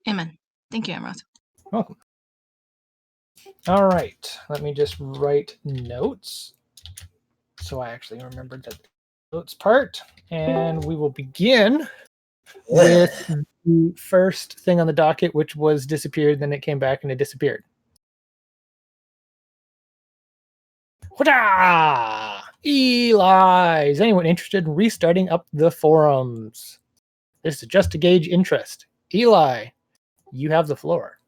Amen. Thank you, Amroth. Welcome. All right, let me just write notes so I actually remembered that notes part, and we will begin with the first thing on the docket, which was disappeared, then it came back and it disappeared. Hurrah! Eli! Is anyone interested in restarting up the forums? This is just to gauge interest. Eli, you have the floor.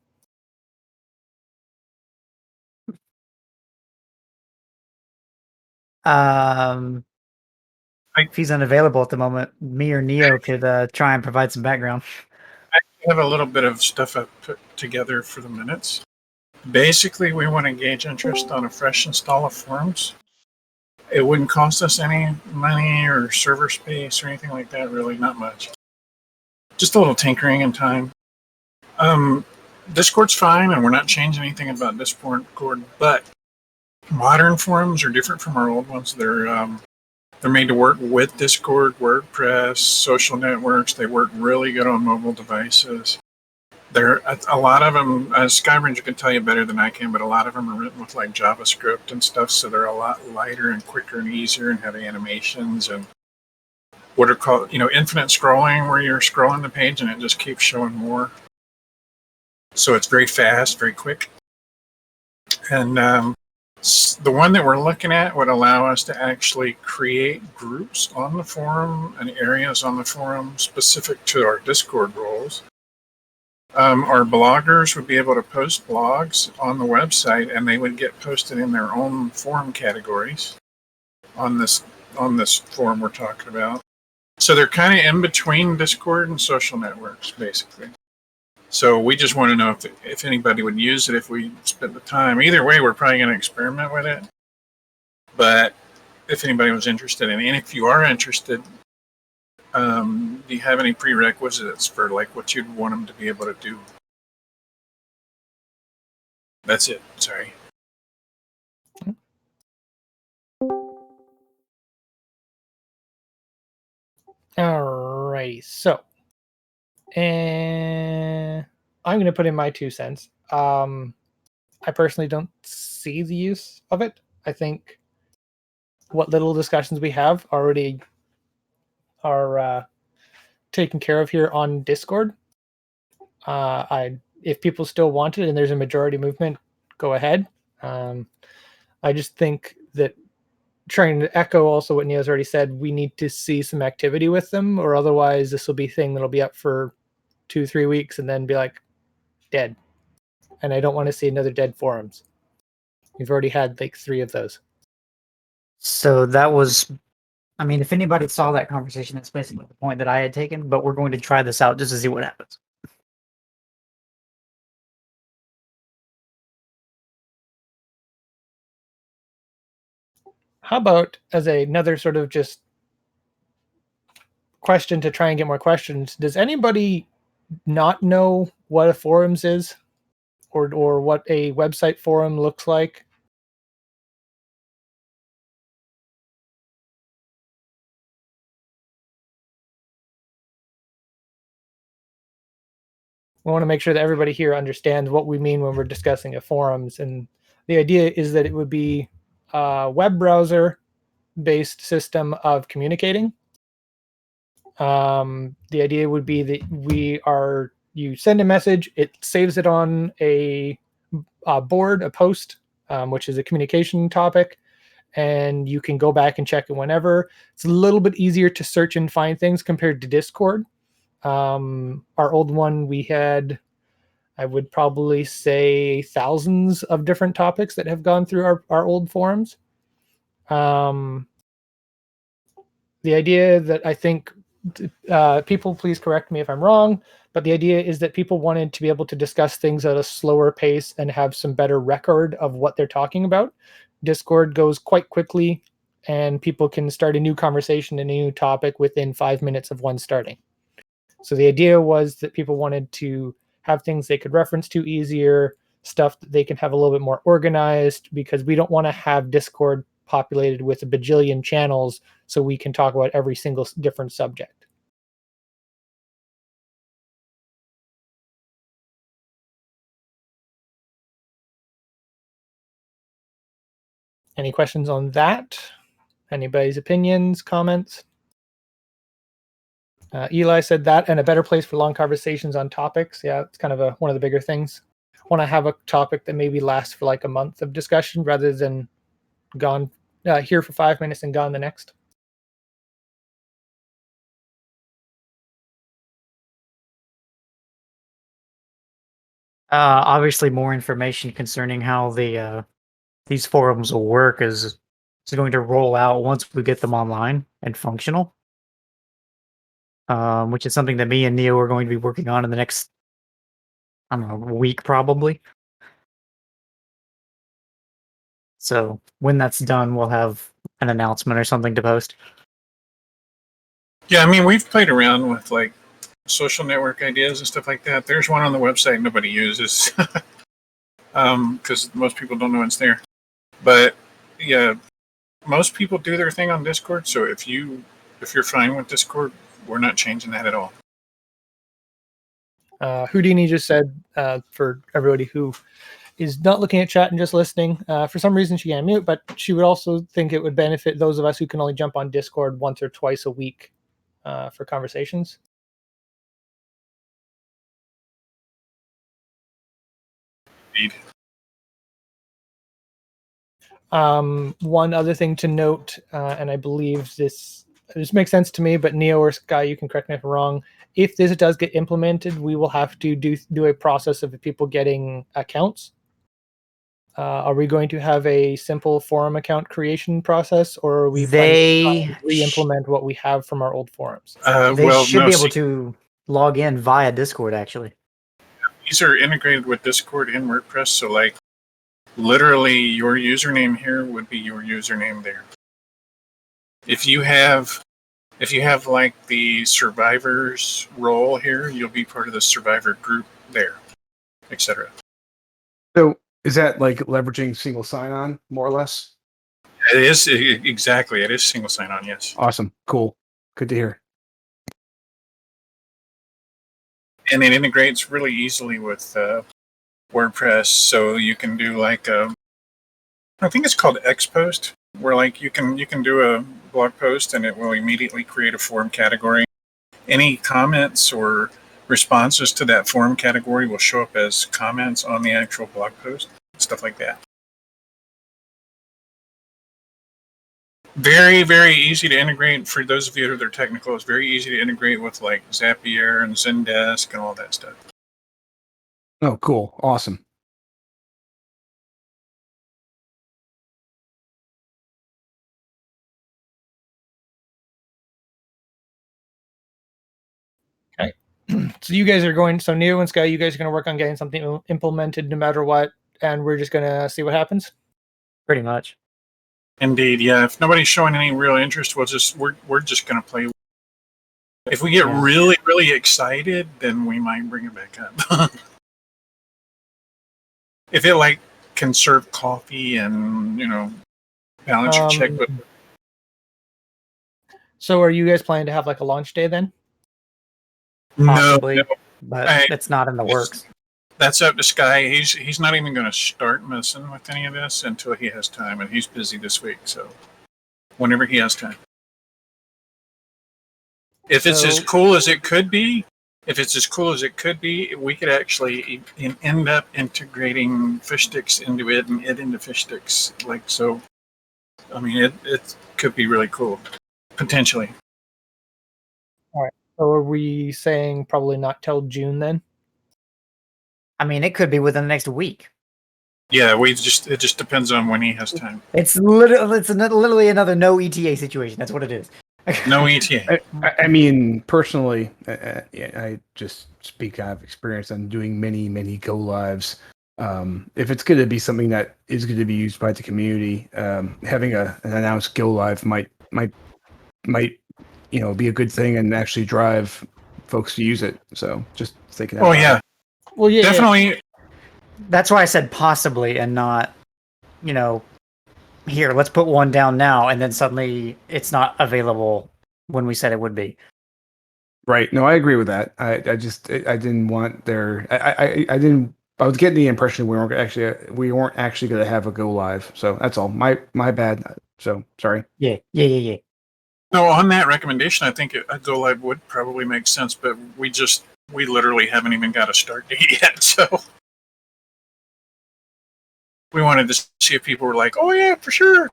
If he's unavailable at the moment, me or Neo could try and provide some background. I have a little bit of stuff I put together for the minutes. Basically, we want to gauge interest on a fresh install of forums. It wouldn't cost us any money or server space or anything like that, really, not much. Just a little tinkering and time. Discord's fine, and we're not changing anything about Discord, but modern forums are different from our old ones. They're made to work with Discord, WordPress, social networks. They work really good on mobile devices. A lot of them, Skyranger can tell you better than I can, but a lot of them are written with like JavaScript and stuff, so they're a lot lighter and quicker and easier and have animations and what are called, infinite scrolling, where you're scrolling the page and it just keeps showing more. So it's very fast, very quick. And the one that we're looking at would allow us to actually create groups on the forum and areas on the forum specific to our Discord roles. Our bloggers would be able to post blogs on the website, and they would get posted in their own forum categories on this forum we're talking about. So they're kind of in between Discord and social networks, basically. So we just want to know if anybody would use it if we spent the time. Either way, we're probably going to experiment with it. But if anybody was interested in it, and if you are interested, do you have any prerequisites for like what you'd want them to be able to do? That's it. Sorry. Alrighty, so and I'm going to put in my 2 cents. I personally don't see the use of it. I think what little discussions we have already are taken care of here on Discord. If people still want it and there's a majority movement, go ahead. I just think that trying to echo also what Neo's already said, we need to see some activity with them, or otherwise this will be a thing that'll be up for 2-3 weeks and then be like dead. And I don't want to see another dead forums. We've already had like 3 of those. So that was, if anybody saw that conversation, that's basically the point that I had taken, but we're going to try this out just to see what happens. How about as another sort of just question to try and get more questions, does anybody not know what a forums is or what a website forum looks like? We want to make sure that everybody here understands what we mean when we're discussing a forums. And the idea is that it would be a web browser based system of communicating. The idea would be that you send a message, it saves it on a board, a post, which is a communication topic, and you can go back and check it whenever. It's a little bit easier to search and find things compared to Discord. Our old one, we had, I would probably say, thousands of different topics that have gone through our old forums. The idea that I think people please correct me if I'm wrong, but the idea is that people wanted to be able to discuss things at a slower pace and have some better record of what they're talking about. Discord goes quite quickly, and people can start a new conversation, a new topic within 5 minutes of one starting. So the idea was that people wanted to have things they could reference to easier, stuff that they can have a little bit more organized, because we don't want to have Discord populated with a bajillion channels so we can talk about every single different subject. Any questions on that? Anybody's opinions, comments? Eli said that, and a better place for long conversations on topics. Yeah, it's kind of one of the bigger things. I want to have a topic that maybe lasts for like a month of discussion rather than gone here for 5 minutes and gone the next. Obviously, more information concerning how these forums will work is going to roll out once we get them online and functional. Which is something that me and Neo are going to be working on in the next, I don't know, week probably. So when that's done, we'll have an announcement or something to post. Yeah, I mean, we've played around with like social network ideas and stuff like that. There's one on the website nobody uses because most people don't know it's there. But yeah, most people do their thing on Discord. So if you're fine with Discord, we're not changing that at all. Houdini just said, for everybody who is not looking at chat and just listening, for some reason she can't mute, but she would also think it would benefit those of us who can only jump on Discord once or twice a week for conversations. Indeed. One other thing to note, and I believe this makes sense to me, but Neo or Sky, you can correct me if I'm wrong. If this does get implemented, we will have to do a process of people getting accounts. Are we going to have a simple forum account creation process, or are we planning to re-implement what we have from our old forums? They should be able to log in via Discord, actually. These are integrated with Discord and WordPress, so like literally your username here would be your username there. If you have like the survivors role here, you'll be part of the survivor group there, etc. So is that like leveraging single sign-on, more or less? It is exactly. It is single sign-on. Yes. Awesome. Cool. Good to hear. And it integrates really easily with WordPress, so you can do like I think it's called Xpost, where like you can do a blog post and it will immediately create a forum category. Any comments or responses to that forum category will show up as comments on the actual blog post, stuff like that. Very, very easy to integrate. For those of you that are technical, it's very easy to integrate with like Zapier and Zendesk and all that stuff. Oh, cool. Awesome. Okay. So you guys are going, so Neo and Sky, you guys are going to work on getting something implemented no matter what, and we're just going to see what happens? Pretty much. Indeed, yeah. If nobody's showing any real interest, we're just going to play. If we get really, really excited, then we might bring it back up. If it like can serve coffee and balance your checkbook. So are you guys planning to have like a launch day then? Possibly, No, but it's not in the works. That's up to Sky. He's not even going to start messing with any of this until he has time, and he's busy this week. So whenever he has time. If it's as cool as it could be, we could actually end up integrating fish sticks into it and it into fish sticks. Like so, I mean, it could be really cool, potentially. All right. So are we saying probably not till June then? I mean, it could be within the next week. Yeah, it just depends on when he has time. It's literally another no ETA situation. That's what it is. No ETA. I mean, personally, I just speak out of experience on doing many go lives. If it's going to be something that is going to be used by the community, having an announced go live might be a good thing and actually drive folks to use it. So just thinking. Oh yeah. Well, yeah, definitely. That's why I said possibly and not, here, let's put one down now, and then suddenly it's not available when we said it would be. Right. No, I agree with that. I didn't want I didn't I was getting the impression we weren't actually going to have a go live. So that's all. My bad. So sorry. Yeah. No, on that recommendation, I think a go live would probably make sense, but we literally haven't even got a start date yet. So we wanted to see if people were like, "Oh yeah, for sure,"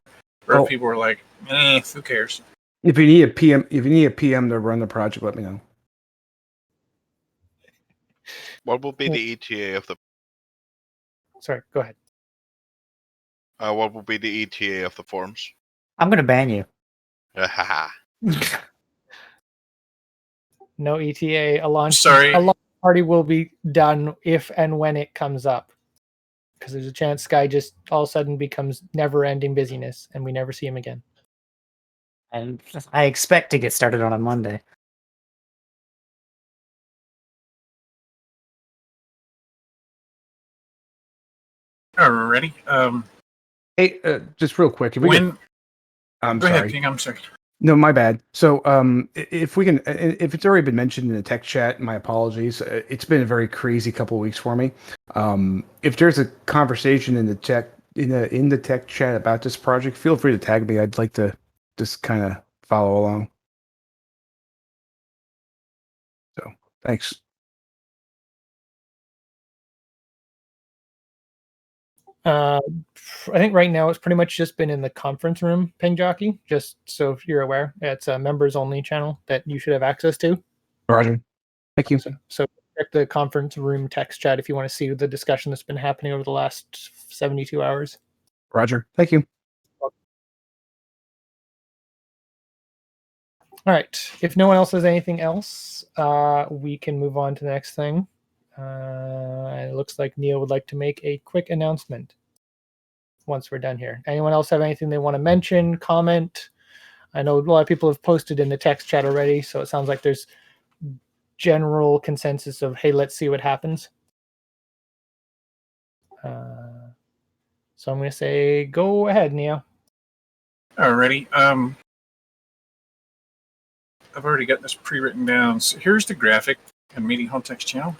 or if people were like, "Who cares?" If you need a PM to run the project, let me know. What will be the ETA of the? Sorry, go ahead. What will be the ETA of the forms? I'm gonna ban you. No ETA. A launch Sorry. party will be done if and when it comes up. Because there's a chance Sky just all of a sudden becomes never-ending busyness, and we never see him again. And I expect to get started on a Monday. Alrighty. Hey, just real quick. If we When? I'm Go sorry. ahead, King. I'm sorry. No, my bad. So, if we can, if it's already been mentioned in the tech chat, my apologies. It's been a very crazy couple of weeks for me. If there's a conversation in the tech chat about this project, feel free to tag me. I'd like to just kind of follow along. So, thanks. I think right now it's pretty much just been in the conference room, Ping Jockey. Just so if you're aware, it's a members only channel that you should have access to. Roger. Thank you. So check the conference room text chat if you want to see the discussion that's been happening over the last 72 hours. Roger. Thank you. All right. If no one else has anything else, we can move on to the next thing. It looks like Neo would like to make a quick announcement once we're done here. Anyone else have anything they want to mention, comment? I know a lot of people have posted in the text chat already, so it sounds like there's general consensus of, hey, let's see what happens. So I'm going to say, go ahead, Neo. Alrighty. I've already got this pre-written down. So here's the graphic and Meeting Hall Text channel.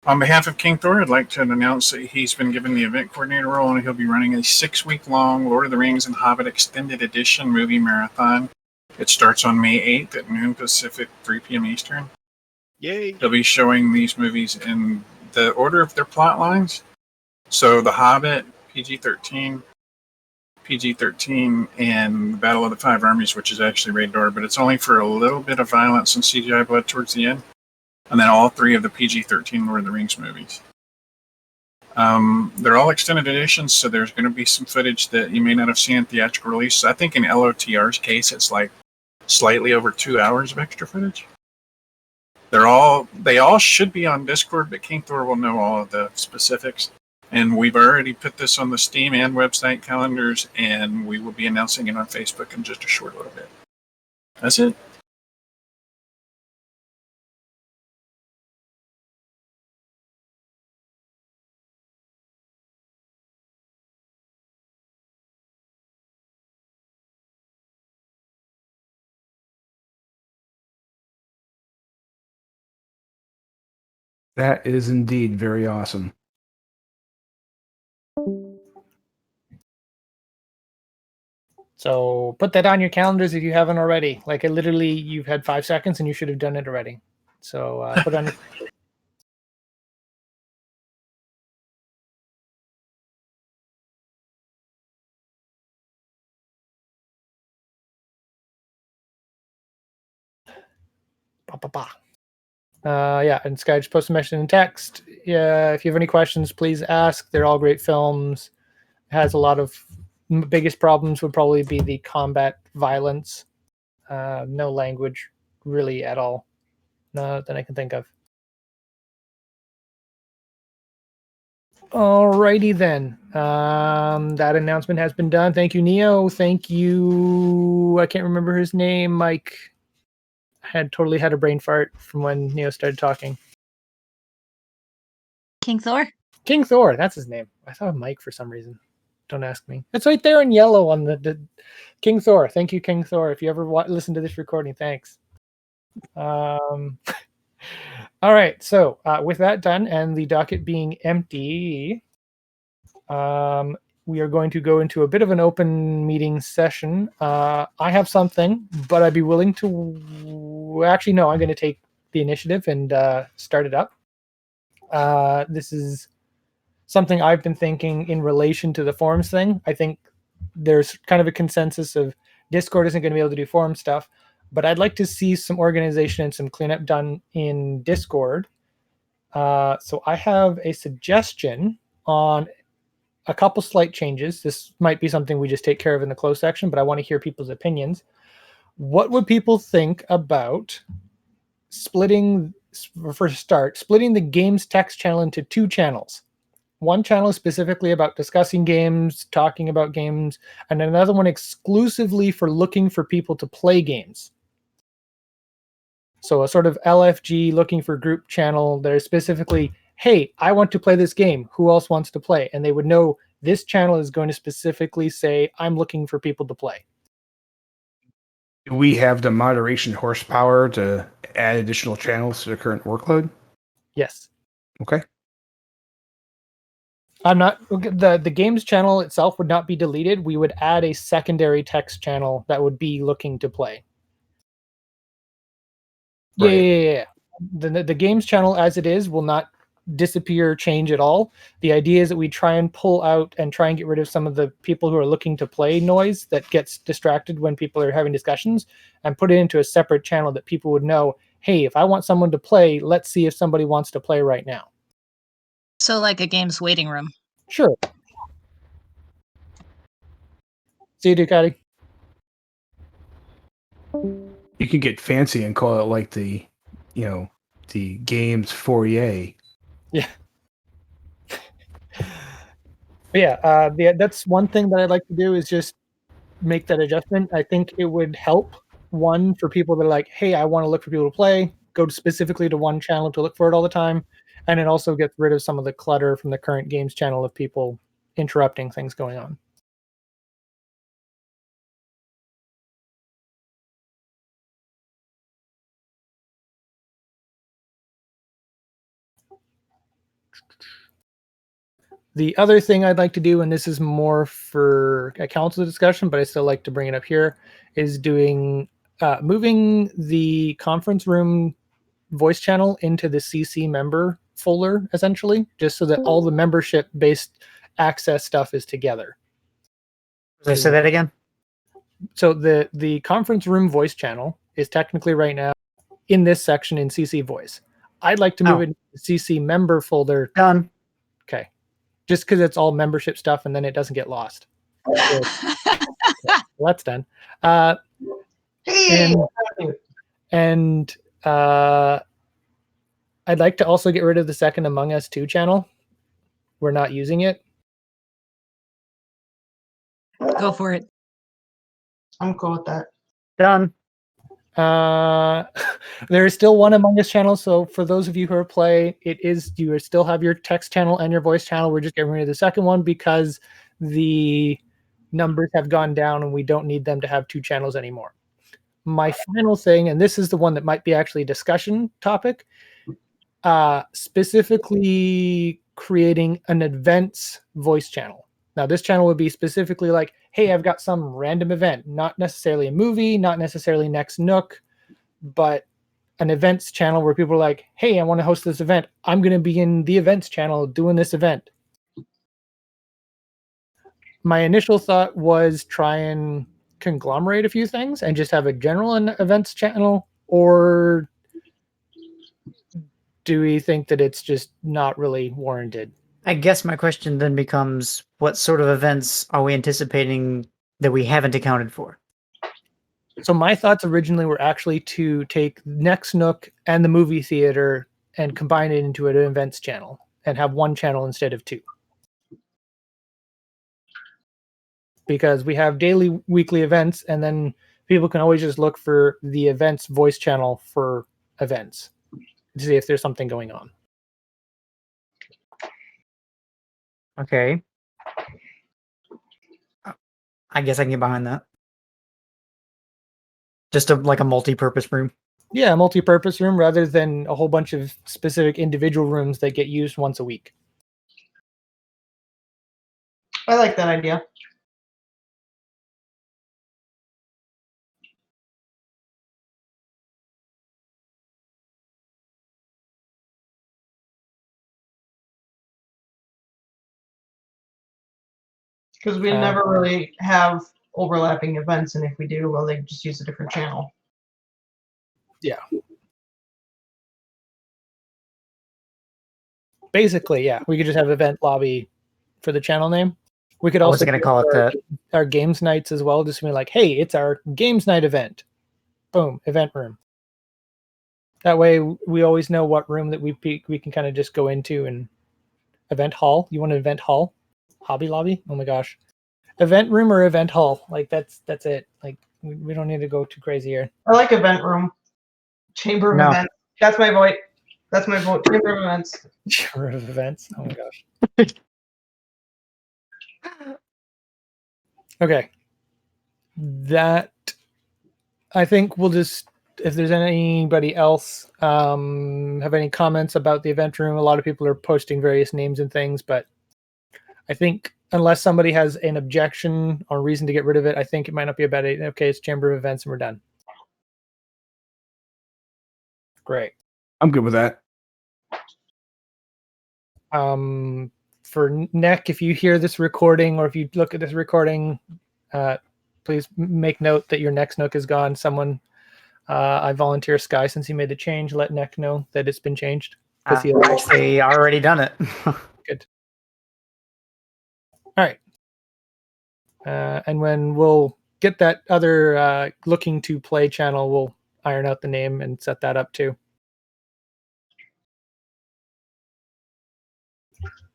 On behalf of King Thor, I'd like to announce that he's been given the event coordinator role, and he'll be running a 6-week-long Lord of the Rings and Hobbit Extended Edition movie marathon. It starts on May 8th at noon Pacific, 3 p.m. Eastern. Yay! He'll be showing these movies in the order of their plot lines. So The Hobbit, PG-13, and Battle of the Five Armies, which is actually rated R, but it's only for a little bit of violence and CGI blood towards the end. And then all 3 of the PG-13 Lord of the Rings movies. They're all extended editions, so there's going to be some footage that you may not have seen in theatrical release. I think in LOTR's case, it's like slightly over 2 hours of extra footage. They all should be on Discord, but King Thor will know all of the specifics. And we've already put this on the Steam and website calendars, and we will be announcing it on Facebook in just a short little bit. That's it. That is indeed very awesome. So put that on your calendars if you haven't already. Like, literally, you've had 5 seconds and you should have done it already. So put on. Yeah, and Sky just posted a message in text. Yeah, if you have any questions, please ask. They're all great films. It has a lot of biggest problems would probably be the combat violence. No language really at all. Not that I can think of. Alrighty then. That announcement has been done. Thank you, Neo. Thank you. I can't remember his name. Mike. Had totally had a brain fart from when Neo started talking. King Thor? King Thor, that's his name. I thought Mike for some reason. Don't ask me. It's right there in yellow on the King Thor. Thank you, King Thor. If you ever listen to this recording, thanks. All right. So with that done and the docket being empty, we are going to go into a bit of an open meeting session. I have something, but I'd be willing to. Actually, no, I'm going to take the initiative and start it up. This is something I've been thinking in relation to the forums thing. I think there's kind of a consensus of Discord isn't going to be able to do forum stuff, but I'd like to see some organization and some cleanup done in Discord. So I have a suggestion on a couple slight changes. This might be something we just take care of in the closed section, but I want to hear people's opinions. What would people think about splitting the games text channel into 2 channels? One channel specifically about discussing games, talking about games, and another one exclusively for looking for people to play games. So a sort of LFG looking for group channel that is specifically, hey, I want to play this game. Who else wants to play? And they would know this channel is going to specifically say, I'm looking for people to play. Do we have the moderation horsepower to add additional channels to the current workload? Yes. Okay. I'm not the games channel itself would not be deleted. We would add a secondary text channel that would be looking to play. Right. Yeah. The games channel as it is will not disappear or change at all. The idea is that we try and pull out and try and get rid of some of the people who are looking to play noise that gets distracted when people are having discussions and put it into a separate channel that people would know, hey, if I want someone to play, let's see if somebody wants to play right now. So like a game's waiting room. Sure. See you, Ducati. You can get fancy and call it like the game's foyer. Yeah. That's one thing that I'd like to do is just make that adjustment. I think it would help, one, for people that are like, hey, I want to look for people to play, go specifically to one channel to look for it all the time. And it also gets rid of some of the clutter from the current games channel of people interrupting things going on. The other thing I'd like to do, and this is more for a council discussion, but I still like to bring it up here, is moving the conference room voice channel into the CC member folder, essentially, just so that all the membership-based access stuff is together. Did I say that again? So the conference room voice channel is technically right now in this section in CC voice. I'd like to move it into the CC member folder. Done. Okay. Just because it's all membership stuff and then it doesn't get lost. So, that's done. And I'd like to also get rid of the second Among Us 2 channel. We're not using it. Go for it. I'm cool with that. Done. There is still one Among Us channel, so for those of you who are play, you still have your text channel and your voice channel. We're just getting rid of the second one because the numbers have gone down and we don't need them to have 2 channels anymore. My final thing, and this is the one that might be actually a discussion topic, specifically creating an events voice channel. Now, this channel would be specifically like, hey, I've got some random event, not necessarily a movie, not necessarily Next Nook, but an events channel where people are like, hey, I want to host this event. I'm going to be in the events channel doing this event. My initial thought was try and conglomerate a few things and just have a general events channel, or do we think that it's just not really warranted? I guess my question then becomes, what sort of events are we anticipating that we haven't accounted for? So my thoughts originally were actually to take Next Nook and the movie theater and combine it into an events channel and have one channel instead of 2. Because we have daily, weekly events, and then people can always just look for the events voice channel for events to see if there's something going on. Okay. I guess I can get behind that. Just like a multi-purpose room. Yeah, a multi-purpose room rather than a whole bunch of specific individual rooms that get used once a week. I like that idea. Because we never really have overlapping events, and if we do, well, they just use a different channel. Yeah. Basically, yeah. We could just have event lobby for the channel name. We could I also wasn't going to call it our, that. our games nights as well. Just be like, hey, it's our games night event. Boom, event room. That way, we always know what room that we can kind of just go into and event hall. You want an event hall? Hobby lobby? Oh my gosh. Event room or event hall? Like that's it. Like we don't need to go too crazy here. I like event room. Chamber of No. events. That's my vote. That's my vote. Chamber of events. Chamber of events. Oh my gosh. Okay. That I think we'll just if there's anybody else have any comments about the event room. A lot of people are posting various names and things, but I think unless somebody has an objection or reason to get rid of it, I think it might not be a bad idea. Okay, it's Chamber of Events and we're done. Great. I'm good with that. For Nick, if you hear this recording or if you look at this recording, please make note that your next Nook is gone. Someone, I volunteer Sky since he made the change. Let Nick know that it's been changed. I've actually already done it. Good. All right. And when we'll get that other looking to play channel, we'll iron out the name and set that up too.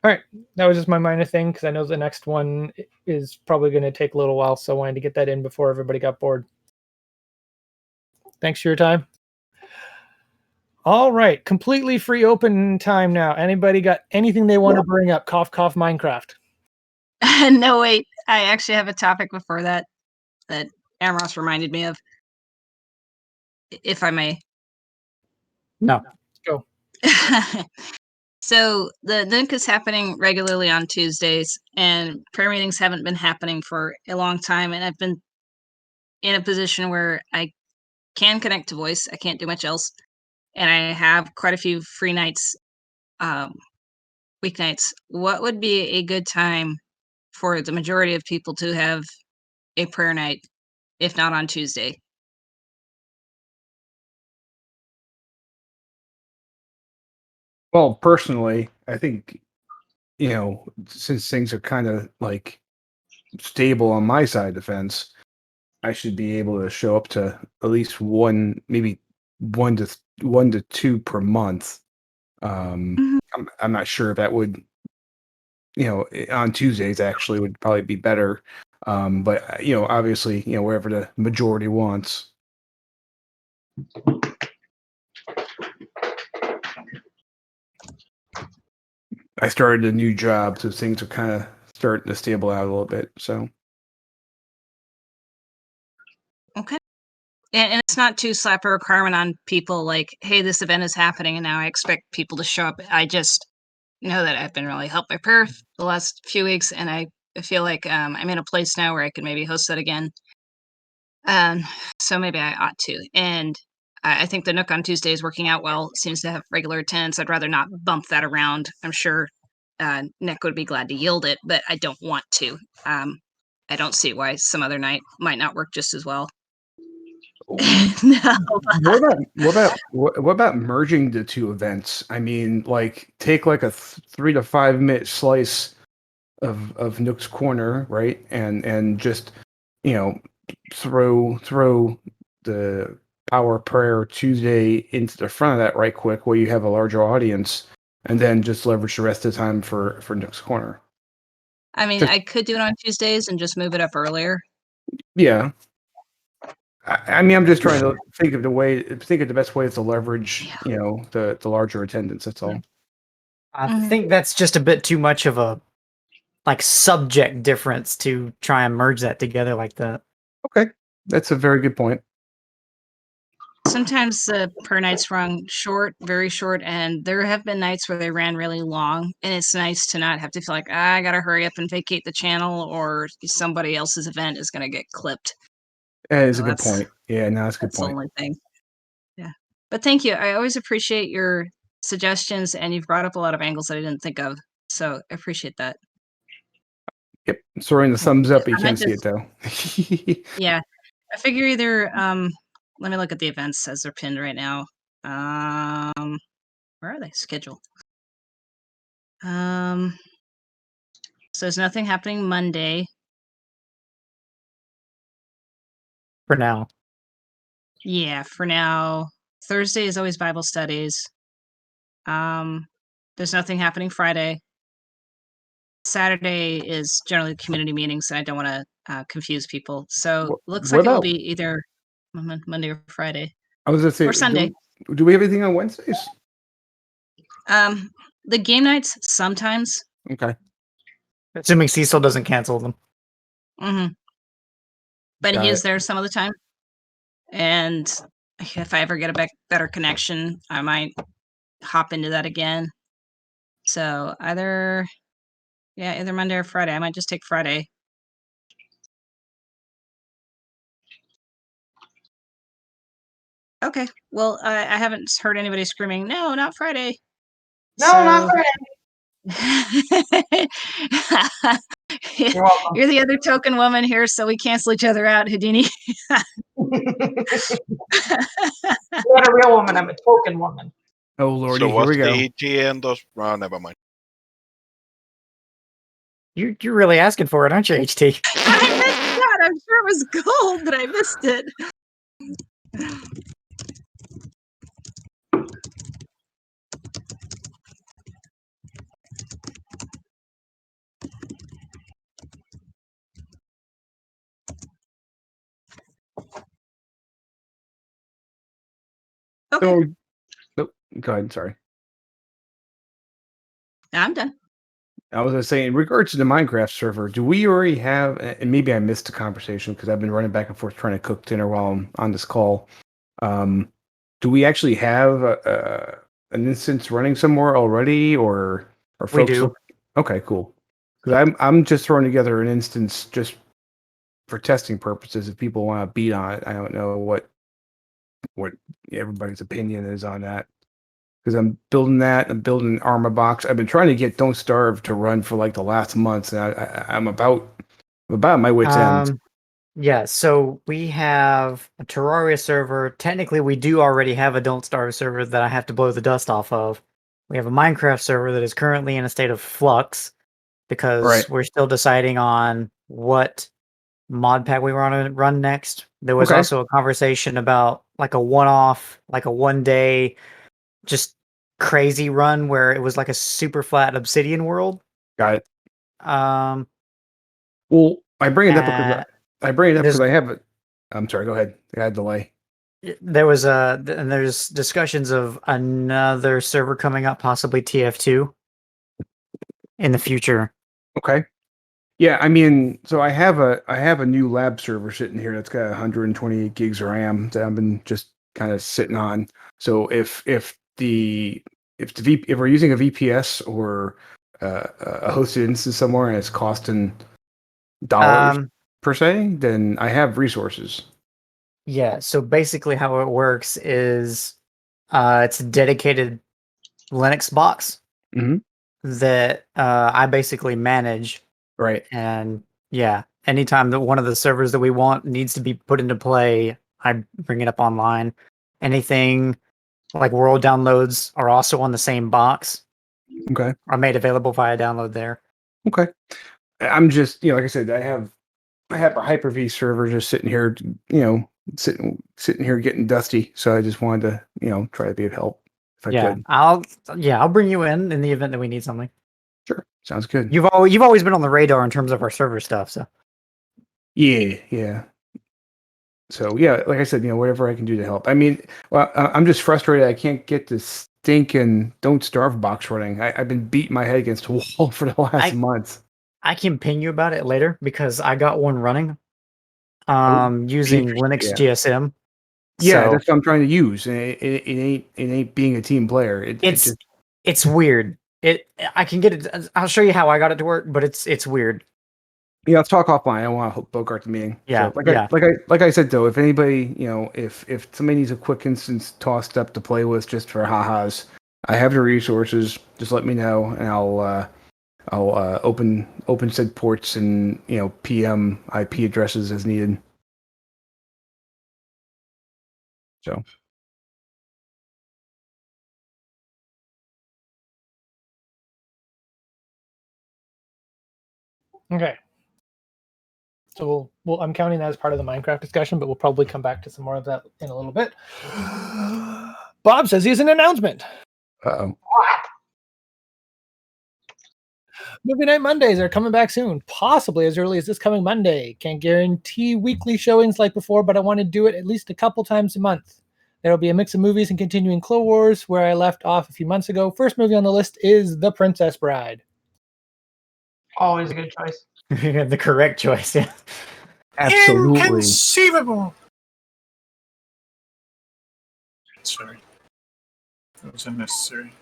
All right, that was just my minor thing because I know the next one is probably going to take a little while, so I wanted to get that in before everybody got bored. Thanks for your time. All right, completely free open time now. Anybody got anything they want to bring up? Cough, cough, Minecraft. No, wait. I actually have a topic before that Amros reminded me of. If I may. No. Go. So the Nook is happening regularly on Tuesdays, and prayer meetings haven't been happening for a long time, and I've been in a position where I can connect to voice. I can't do much else, and I have quite a few free nights, weeknights. What would be a good time for the majority of people to have a prayer night, if not on Tuesday? Well, personally, I think, since things are kind of like stable on my side of the fence, I should be able to show up to at least one, maybe one to two per month. Mhm. I'm not sure if that would, on Tuesdays actually would probably be better. But obviously, wherever the majority wants. I started a new job, so things are kind of starting to stable out a little bit. So, Okay. And it's not to slap a requirement on people like, hey, this event is happening and now I expect people to show up. I just know that I've been really helped by prayer the last few weeks, and I feel like I'm in a place now where I could maybe host that again. So maybe I ought to. And I think the Nook on Tuesday is working out well. It seems to have regular attendance. I'd rather not bump that around. I'm sure Nick would be glad to yield it, but I don't want to. I don't see why some other night might not work just as well. No. what about merging the two events? I mean, like take like a 3 to 5 minute slice of Nook's Corner, right? And just throw the Power Prayer Tuesday into the front of that right quick, where you have a larger audience, and then just leverage the rest of the time for Nook's Corner. I mean, I could do it on Tuesdays and just move it up earlier. Yeah. I mean, I'm just trying to think of the best way to leverage, the larger attendance. That's all. I think that's just a bit too much of a subject difference to try and merge that together like that. Okay, that's a very good point. sometimes the per nights run short, very short, and there have been nights where they ran really long, and it's nice to not have to feel like I gotta hurry up and vacate the channel, or somebody else's event is gonna get clipped. That is So a good that's point. Yeah, no, that's a good that's the point. only thing. Yeah, but thank you. I always appreciate your suggestions, and you've brought up a lot of angles that I didn't think of. So I appreciate that. Yep. Sorry, the thumbs up. You I might can't see it just though. yeah. I figure either let me look at the events as they're pinned right now. Where are they? Schedule. So there's nothing happening Monday. For now. Yeah, for now. Thursday is always Bible studies. There's nothing happening Friday. Saturday is generally community meetings, and I don't want to confuse people. So looks What like it will about? be either Monday or Friday I was gonna say, or Sunday. do we have anything on Wednesdays? The game nights sometimes. Okay. Assuming Cecil doesn't cancel them. hmm But Got he it. is there some of the time. And if I ever get a better connection, I might hop into that again. So either Monday or Friday. I might just take Friday. Okay. Well, I haven't heard anybody screaming, no, not Friday. No, not Friday. You're welcome. You're the other token woman here, so we cancel each other out, Houdini. You're not a real woman. I'm a token woman. Oh lordy, So here what's we go. the ETA and those? Oh, never mind. You're really asking for it, aren't you, HT? I missed that. I'm sure it was gold, but I missed it. Okay, So, nope, go ahead. Sorry. I'm done. I was gonna say, in regards to the Minecraft server, do we already have? And maybe I missed the conversation because I've been running back and forth trying to cook dinner while I'm on this call. Do we actually have an instance running somewhere already, or are We folks? do. Okay, cool. Because I'm just throwing together an instance just for testing purposes. If people want to beat on it, I don't know what everybody's opinion is on that. Because I'm building that. I'm building an armor box. I've been trying to get Don't Starve to run for like the last month, and I'm about my wit's end. Yeah, so we have a Terraria server. Technically, we do already have a Don't Starve server that I have to blow the dust off of. We have a Minecraft server that is currently in a state of flux because Right. we're still deciding on what mod pack we want to run next. There was Okay. also a conversation about like a one-off, like a one-day, just crazy run where it was like a super flat obsidian world. Got it. Um, Well, I bring it up because uh, I bring it up there's- because I have it. I'm sorry. Go ahead. I had a delay. there was and there's discussions of another server coming up, possibly TF2 in the future. Okay. Yeah, I mean, so I have a new lab server sitting here that's got 128 gigs of RAM that I've been just kind of sitting on. So if we're using a VPS or a hosted instance somewhere and it's costing dollars per se, then I have resources. Yeah, so basically how it works is it's a dedicated Linux box Mhm. that I basically manage. Right. And yeah, anytime that one of the servers that we want needs to be put into play, I bring it up online. Anything like world downloads are also on the same box, Okay. are made available via download there. Okay. I'm just, like I said, I have a Hyper-V server just sitting here, sitting here getting dusty. So I just wanted to, try to be of help if I could. I'll bring you in the event that we need something. Sure. Sounds good. You've always been on the radar in terms of our server stuff, so Yeah. So yeah, like I said, whatever I can do to help. I mean, well, I'm just frustrated. I can't get this stinking Don't Starve box running. I've been beating my head against a wall for the last month. I can ping you about it later because I got one running. Oh, Using interesting, Linux yeah. GSM. Yeah, So that's what I'm trying to use. And it ain't being a team player. it's it's weird. I can get it. I'll show you how I got it to work, but it's weird. Yeah, let's talk offline. I don't want to bogart the meeting. Yeah, So, yeah. like I said though, if anybody, if somebody needs a quick instance tossed up to play with just for ha-has, I have the resources. Just let me know, and I'll open said ports and PM IP addresses as needed. So Okay. So I'm counting that as part of the Minecraft discussion, but we'll probably come back to some more of that in a little bit. Bob says he has an announcement. uh-oh. Movie Night Mondays are coming back soon, possibly as early as this coming Monday. Can't guarantee weekly showings like before, but I want to do it at least a couple times a month. There will be a mix of movies and continuing Clone Wars, where I left off a few months ago. First movie on the list is The Princess Bride. Always a good choice. The correct choice. Yeah. Absolutely. Inconceivable. Sorry. That was unnecessary.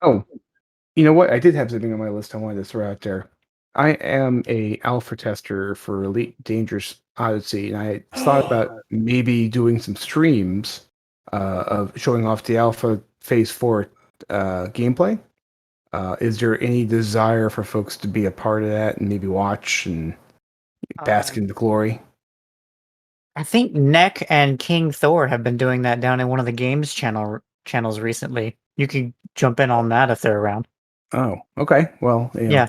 Oh, you know what? I did have something on my list I wanted to throw out there. I am a alpha tester for Elite Dangerous Odyssey, and I thought about maybe doing some streams of showing off the alpha phase 4 gameplay. Is there any desire for folks to be a part of that and maybe watch and bask in the glory? I think Neck and King Thor have been doing that down in one of the games channels recently. You can jump in on that if they're around. Oh, okay. Well, Yeah.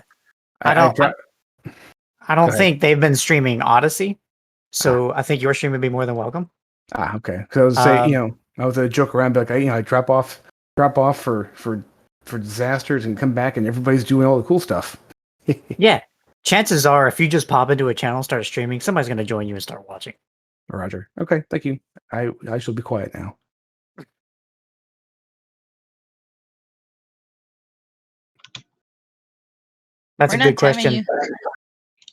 I don't think they've been streaming Odyssey, so I think your stream would be more than welcome. Okay. So I was saying, I was gonna joke around, but like, I drop off for disasters and come back and everybody's doing all the cool stuff. Yeah. Chances are, if you just pop into a channel, start streaming, somebody's going to join you and start watching. Roger. Okay, thank you. I shall be quiet now. That's We're a not good timing question. you.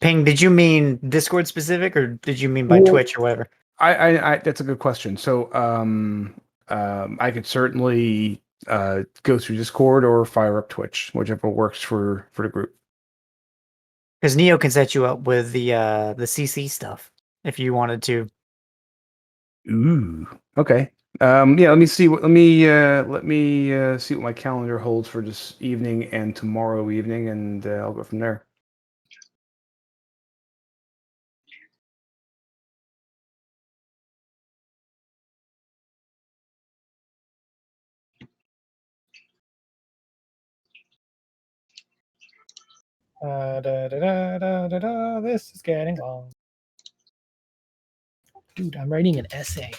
Ping, did you mean Discord specific or did you mean by Well, Twitch or whatever? I that's a good question. So I could certainly go through Discord or fire up Twitch, whichever works for the group. Because Neo can set you up with the CC stuff if you wanted to. Ooh. Okay. Yeah, let me see what see what my calendar holds for this evening and tomorrow evening, and I'll go from there. This is getting long. Dude, I'm writing an essay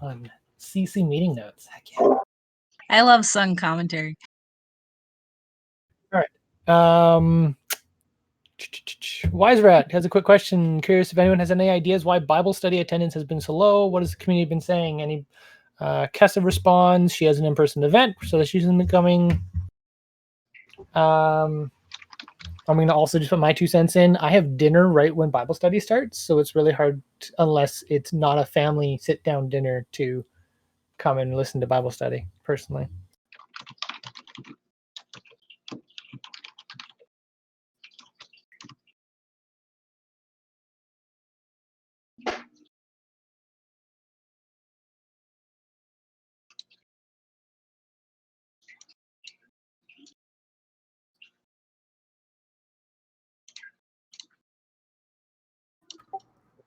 on CC meeting notes. Heck yeah. I love Sun commentary. Wise Rat has a quick question. Curious if anyone has any ideas why Bible study attendance has been so low. What has the community been saying? Any Kessa responds. She has an in-person event, so that she's coming. I'm going to also just put my 2 cents in. I have dinner right when Bible study starts, so it's really hard unless it's not a family sit-down dinner to come and listen to Bible study. Personally.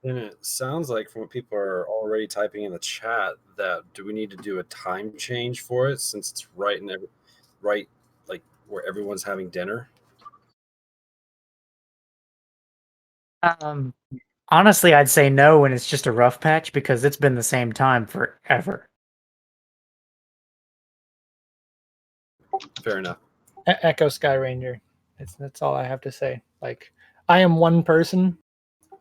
And it sounds like from what people are already typing in the chat that do we need to do a time change for it since it's right like where everyone's having dinner? Honestly, I'd say no when it's just a rough patch because it's been the same time forever. Fair enough. Echo Sky Ranger. That's all I have to say. Like, I am one person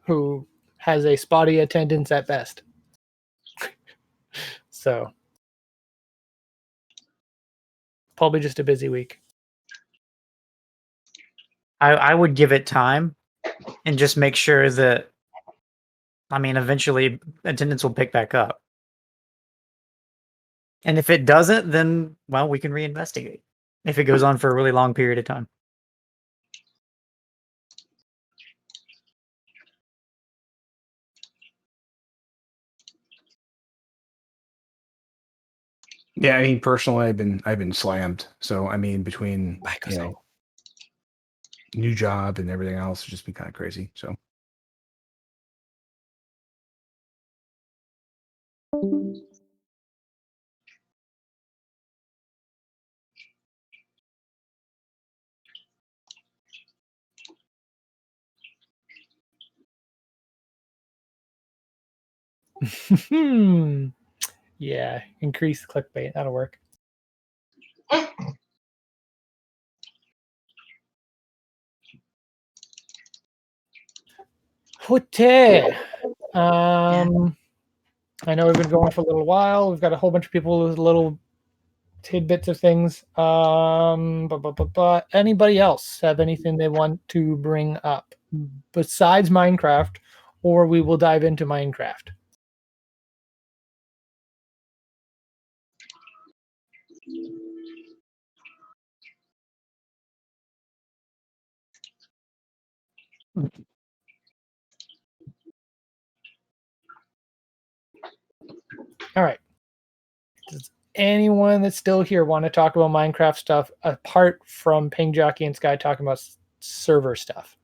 who has a spotty attendance at best. So probably just a busy week. I would give it time and just make sure that, I mean, eventually attendance will pick back up. And if it doesn't, then, well, we can reinvestigate if it goes on for a really long period of time. Yeah, I mean, personally, I've been slammed. So I mean, between new job and everything else, it's just been kind of crazy. So Yeah, increase clickbait. That'll work. Okay. I know we've been going for a little while. We've got a whole bunch of people with little tidbits of things. Anybody else have anything they want to bring up besides Minecraft, or we will dive into Minecraft? All right. Does anyone that's still here want to talk about Minecraft stuff apart from Ping Jockey and Sky talking about server stuff?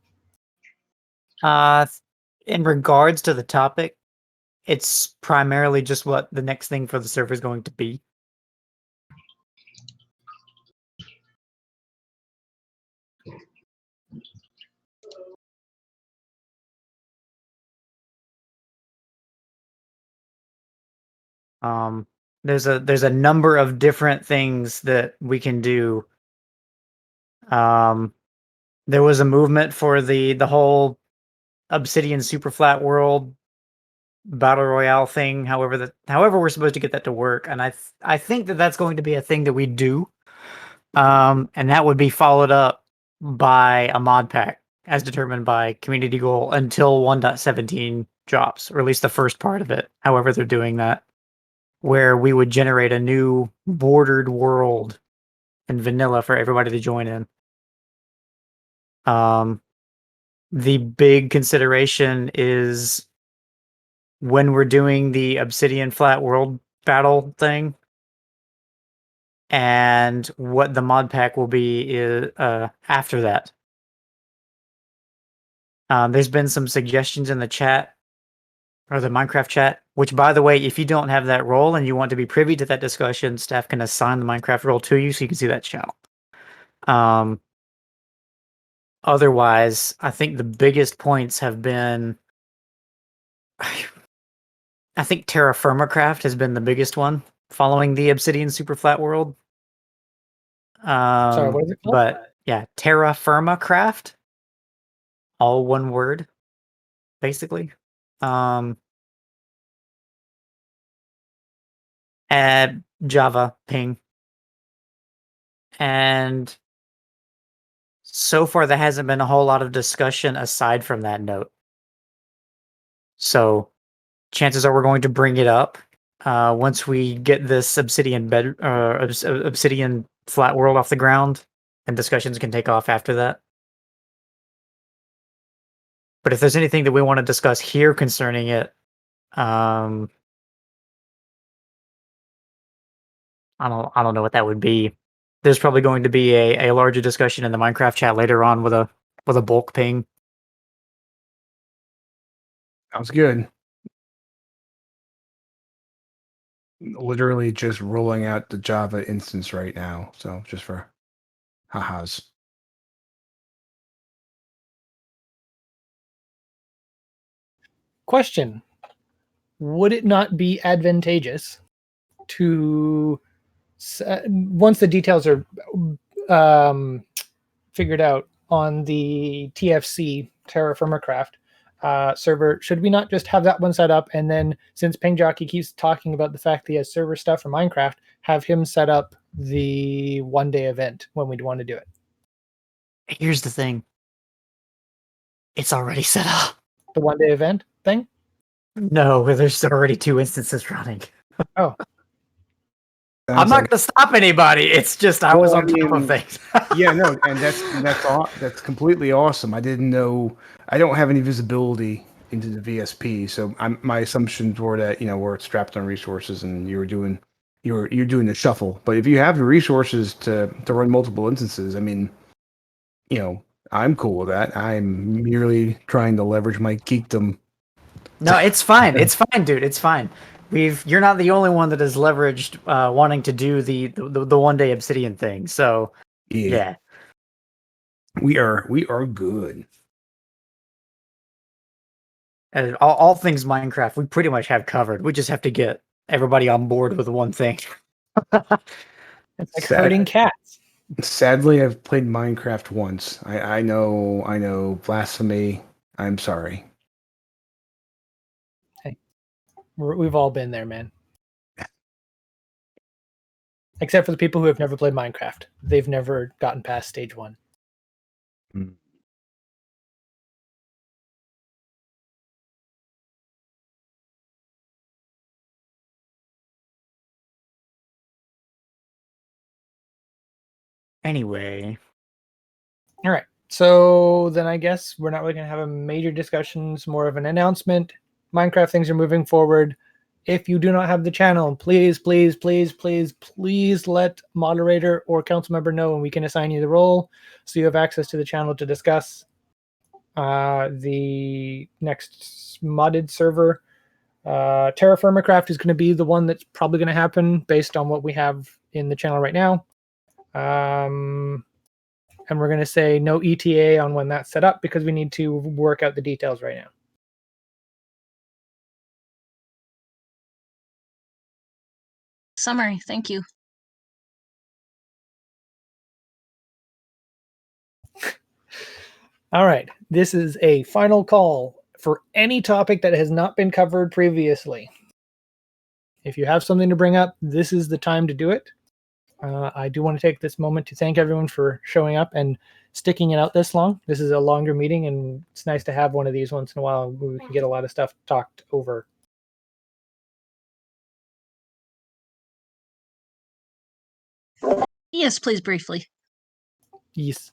In regards to the topic, it's primarily just what the next thing for the server is going to be. There's a number of different things that we can do. There was a movement for the whole Obsidian super flat world battle royale thing. However we're supposed to get that to work, and I think that that's going to be a thing that we do. And that would be followed up by a mod pack as determined by community goal until 1.17 drops, or at least the first part of it. However they're doing that, where we would generate a new bordered world in vanilla for everybody to join in. The big consideration is when we're doing the Obsidian flat world battle thing, and what the mod pack will be is after that. There's been some suggestions in the chat, or the Minecraft chat, which, by the way, if you don't have that role and you want to be privy to that discussion, staff can assign the Minecraft role to you so you can see that channel. Otherwise, I think the biggest points have been, I think Terra Firma Craft has been the biggest one following the Obsidian super flat world. Sorry, what is it called? But yeah, Terra Firma Craft, all one word, basically. Add Java ping, and so far there hasn't been a whole lot of discussion aside from that note. So chances are we're going to bring it up once we get this Obsidian Obsidian flat world off the ground, and discussions can take off after that. But if there's anything that we want to discuss here concerning it, I don't know what that would be. There's probably going to be a larger discussion in the Minecraft chat later on with a bulk ping. sounds good. Literally just rolling out the Java instance right now. So just for ha-has. Question: would it not be advantageous to, once the details are figured out on the TFC Terra Firmacraft server, should we not just have that one set up, and then since Ping Jockey keeps talking about the fact that he has server stuff for Minecraft, have him set up the one-day event when we want to do it? Here's the thing. It's already set up. The one-day event thing? No, there's already 2 instances running. Oh. I'm Sounds not like- going to stop anybody. It's just I was Well, on top of things. yeah, no, and that's completely awesome. I didn't know. I don't have any visibility into the VSP, so my assumptions were that we're strapped on resources and you're doing the shuffle. But if you have the resources to run multiple instances, I mean, I'm cool with that. I'm merely trying to leverage my geekdom. No, it's fine. It's fine, dude. It's fine. You're not the only one that has leveraged wanting to do the one-day Obsidian thing. So yeah. We are good. And all things Minecraft, we pretty much have covered. We just have to get everybody on board with one thing. It's like herding cats. Sadly, I've played Minecraft once. I know, blasphemy. I'm sorry. We've all been there, man. Except for the people who have never played Minecraft. They've never gotten past stage 1. Mm. Anyway. All right. So then I guess we're not really going to have a major discussion. It's more of an announcement. Minecraft things are moving forward. If you do not have the channel, please let moderator or council member know, and we can assign you the role so you have access to the channel to discuss the next modded server. Terra Firmacraft is going to be the one that's probably going to happen based on what we have in the channel right now. And we're going to say no ETA on when that's set up because we need to work out the details right now. Summary. Thank you. All right. This is a final call for any topic that has not been covered previously. If you have something to bring up, this is the time to do it. I do want to take this moment to thank everyone for showing up and sticking it out this long. This is a longer meeting, and it's nice to have one of these once in a while where we can get a lot of stuff talked over. Yes, please, briefly. Yes.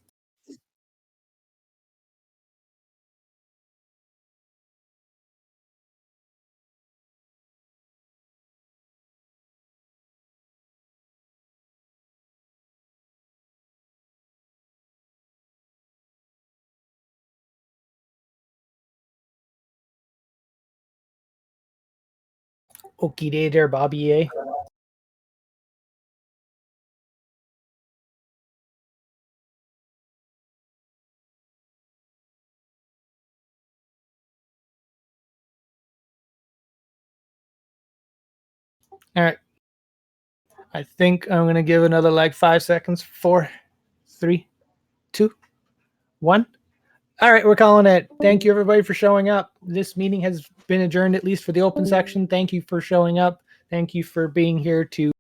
Okie day there, Bobby. Eh? All right. I think I'm going to give another like 5 seconds. 4, 3, 2, 1. All right, we're calling it. Thank you, everybody, for showing up. This meeting has been adjourned, at least for the open section. Thank you for showing up. Thank you for being here to